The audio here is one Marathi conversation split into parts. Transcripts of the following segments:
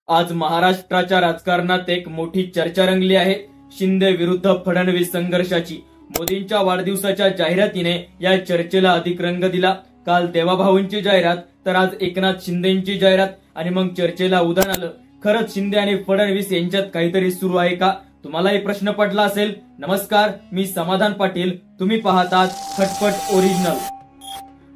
आज महाराष्ट्राच्या राजकारणात एक मोठी चर्चा रंगली आहे. शिंदे विरुद्ध फडणवीस संघर्षाची. मोदींच्या वाढदिवसाच्या जाहिरातीने या चर्चेला अधिक रंग दिला. काल देवाभाऊंची जाहिरात तर आज एकनाथ शिंदेची जाहिरात आणि मग चर्चेला उधाण आलं. खरंच शिंदे आणि फडणवीस यांच्यात काहीतरी सुरू आहे का? तुम्हालाही प्रश्न पडला असेल. नमस्कार, मी समाधान पाटील. तुम्ही पाहतात खटपट ओरिजिनल.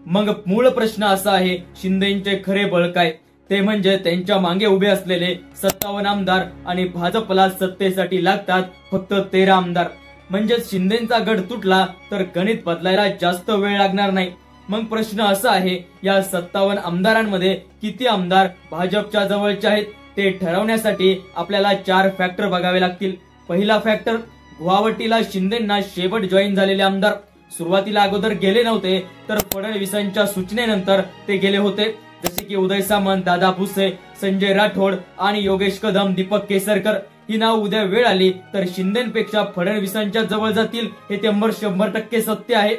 मग मूळ प्रश्न असा आहे, शिंदेचे खरे बळ काय? ते म्हणजे त्यांच्या मागे उभे असलेले 57 आमदार आणि भाजपला सत्तेसाठी लागतात फक्त 13 आमदार. म्हणजे शिंदेचा गड तुटला तर गणित बदलायला जास्त वेळ लागणार नाही. मग प्रश्न असा आहे, या 57 आमदारांमध्ये किती आमदार भाजपच्या जवळचे आहेत ते ठरवण्यासाठी आपल्याला 4 फॅक्टर बघावे लागतील. पहिला फॅक्टर, गुवाहाटीला शिंदेना शेवट जॉईन झालेले आमदार. सुरुवातीला अगोदर गेले नव्हते, तर फडणवीसांच्या सूचनेनंतर ते गेले होते. जसे की उदय सामंत, दादा भुसे, संजय राठोड आणि योगेश कदम, दीपक केसरकर. ही नाव उद्या वेळ आली तर शिंदेपेक्षा फडणवीसांच्या जवळ जातील, हे 100% सत्य आहे.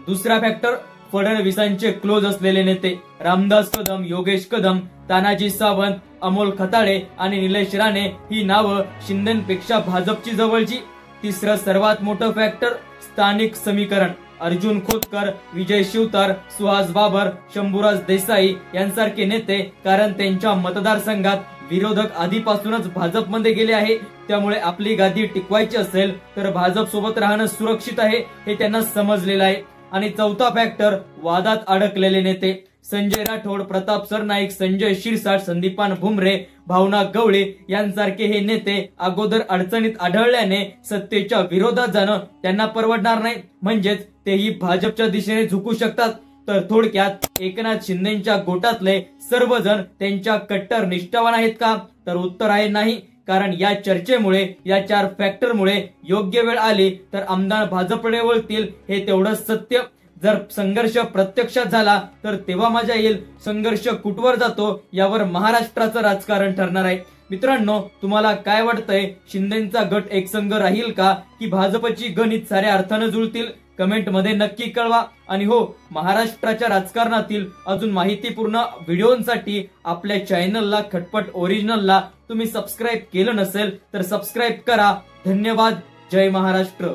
दुसरा फॅक्टर, फडणवीसांचे क्लोज असलेले नेते रामदास कदम, योगेश कदम, तानाजी सावंत, अमोल खताळे आणि निलेश राणे. ही नावं शिंदेपेक्षा भाजपची जवळची. तिसरं सर्वात मोठं फॅक्टर, स्थानिक समीकरण. अर्जुन खोतकर, विजय शिवतार, सुहास बाबर, शंभूराज देसाई यांसारखे नेते. कारण त्यांच्या मतदारसंघात विरोधक आधीपासूनच भाजपमध्ये गेले आहे. त्यामुळे आपली गादी टिकवायची असेल तर भाजप सोबत राहणं सुरक्षित आहे, हे त्यांना समजलेलं आहे. आणि चौथा फॅक्टर, वादात अडकलेले नेते. संजय राठोड, प्रताप सरनाईक, संजय शिरसाट, संदीपान भुमरे, भावना गवळी यांसारखे हे नेते अगोदर अडचणीत आढळल्याने सत्तेच्या विरोधात जाणं त्यांना परवडणार नाही. म्हणजेच तेही भाजपच्या दिशेने झुकू शकतात. तर थोडक्यात एकनाथ शिंदेच्या गोटातले सर्वजण त्यांच्या कट्टर निष्ठावान आहेत का? तर उत्तर आहे नाही. कारण या चर्चेमुळे, या 4 फॅक्टरमुळे योग्य वेळ आली तर आमदार भाजपकडे वळतील, हे तेवढंच सत्य. जर संघर्ष प्रत्यक्षात झाला तर तेव्हा मजा येईल. संघर्ष कुठवर जातो यावर महाराष्ट्राचं राजकारण ठरणार आहे. मित्रांनो, तुम्हाला काय वाटतंय? शिंदेचा गट एकसंघ राहील का, की भाजपची गणित साऱ्या अर्थानं जुळतील? कमेंट मध्ये नक्की कळवा. आणि हो, महाराष्ट्राच्या राजकारणातील अजून माहितीपूर्ण व्हिडिओंसाठी आपल्या चॅनलला, खटपट ओरिजिनलला तुम्ही सबस्क्राईब केलं नसेल तर सबस्क्राईब करा. धन्यवाद. जय महाराष्ट्र.